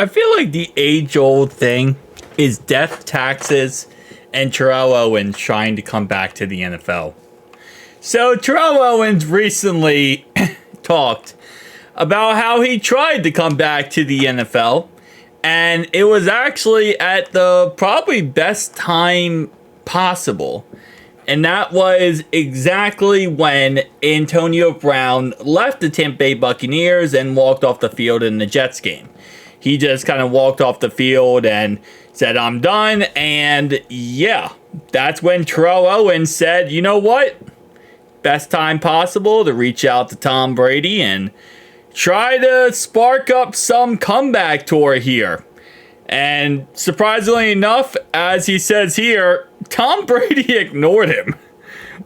I feel like the age-old thing is death, taxes, and Terrell Owens trying to come back to the NFL. So Terrell Owens recently talked about how he tried to come back to the NFL, and it was actually at the probably best time possible. And that was exactly when Antonio Brown left the Tampa Bay Buccaneers and walked off the field in the Jets game. He just kind of walked off the field and said, "I'm done." And yeah, that's when Terrell Owens said, "You know what? Best time possible to reach out to Tom Brady and try to spark up some comeback tour here." And surprisingly enough, as he says here, Tom Brady ignored him,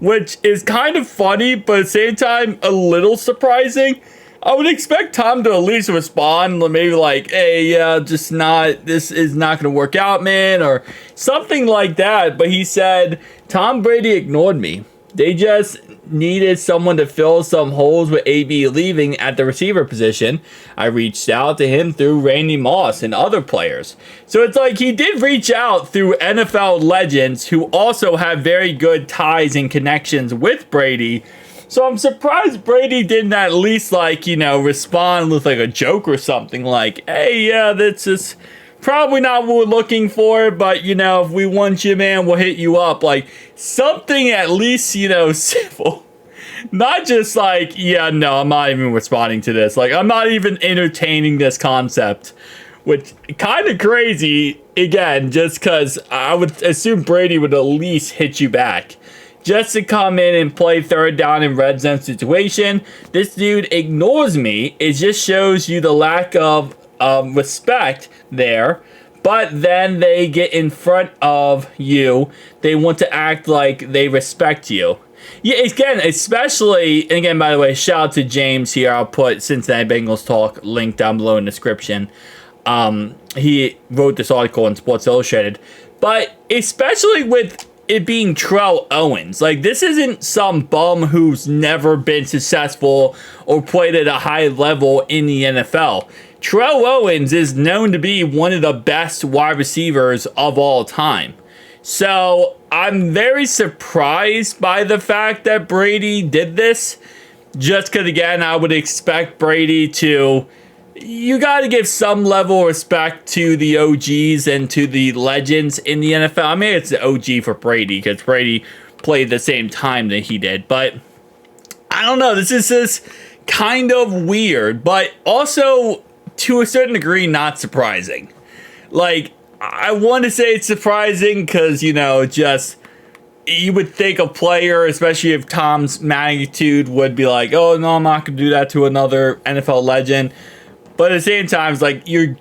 which is kind of funny, but at the same time, a little surprising. I would expect Tom to at least respond, maybe like, "Hey, yeah, this is not going to work out, man," or something like that. But he said, "Tom Brady ignored me. They just needed someone to fill some holes with AB leaving at the receiver position. I reached out to him through Randy Moss and other players." So it's like he did reach out through NFL legends who also have very good ties and connections with Brady. So I'm surprised Brady didn't at least respond with like a joke or something like, "Hey, yeah, this is probably not what we're looking for, but if we want you, man, we'll hit you up." Like something at least, civil. Not just like, "Yeah, no, I'm not even responding to this. Like, I'm not even entertaining this concept." Which kind of crazy, again, just because I would assume Brady would at least hit you back. Just to come in and play third down in red zone situation. This dude ignores me. It just shows you the lack of respect there. But then they get in front of you. They want to act like they respect you. Yeah, again, especially, and again, by the way, shout out to James here. I'll put Cincinnati Bengals Talk link down below in the description. He wrote this article in Sports Illustrated. But especially with it being Terrell Owens. Like, this isn't some bum who's never been successful or played at a high level in the NFL. Terrell Owens is known to be one of the best wide receivers of all time. So I'm very surprised by the fact that Brady did this. Just because, again, I would expect Brady to... You got to give some level of respect to the OGs and to the legends in the NFL. I mean, it's the OG for Brady because Brady played the same time that he did. But I don't know. This is just kind of weird, but also to a certain degree, not surprising. Like, I want to say it's surprising because, just you would think a player, especially if Tom's magnitude, would be like, "Oh, no, I'm not going to do that to another NFL legend." But at the same time, it's like you're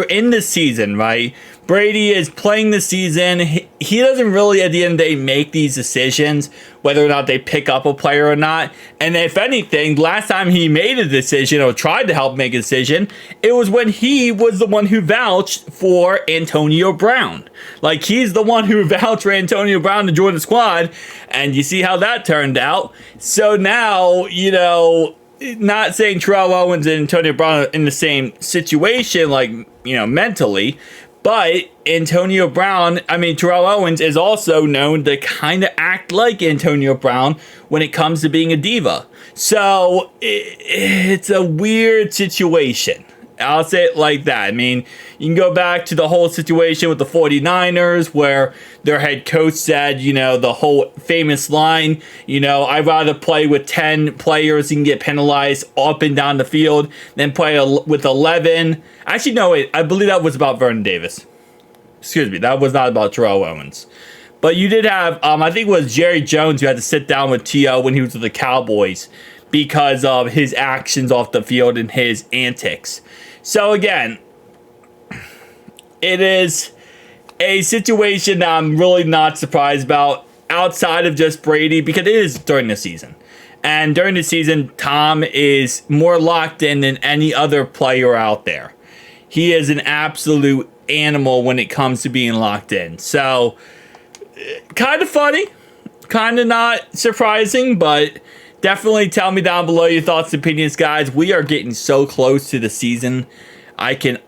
in the season, right? Brady is playing the season. He doesn't really, at the end of the day, make these decisions, whether or not they pick up a player or not. And if anything, last time he made a decision or tried to help make a decision, it was when he was the one who vouched for Antonio Brown. Like, he's the one who vouched for Antonio Brown to join the squad. And you see how that turned out. So now, not saying Terrell Owens and Antonio Brown are in the same situation, mentally, but Terrell Owens is also known to kind of act like Antonio Brown when it comes to being a diva. So it's a weird situation. I'll say it like that. I mean, you can go back to the whole situation with the 49ers where their head coach said, the whole famous line, "I'd rather play with 10 players and get penalized up and down the field than play with 11. Actually, no, wait. I believe that was about Vernon Davis. Excuse me. That was not about Terrell Owens. But you did have, I think it was Jerry Jones who had to sit down with T.O. when he was with the Cowboys because of his actions off the field and his antics. So again, it is a situation that I'm really not surprised about outside of just Brady because it is during the season. And during the season, Tom is more locked in than any other player out there. He is an absolute animal when it comes to being locked in. So, kind of funny, kind of not surprising, but definitely tell me down below your thoughts and opinions, guys. We are getting so close to the season. I can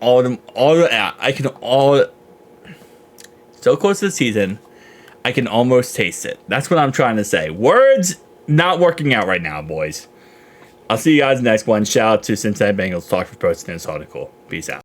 so close to the season, I can almost taste it. That's what I'm trying to say. Words not working out right now, boys. I'll see you guys next one. Shout out to Cincinnati Bengals. Talk for posting this article. Peace out.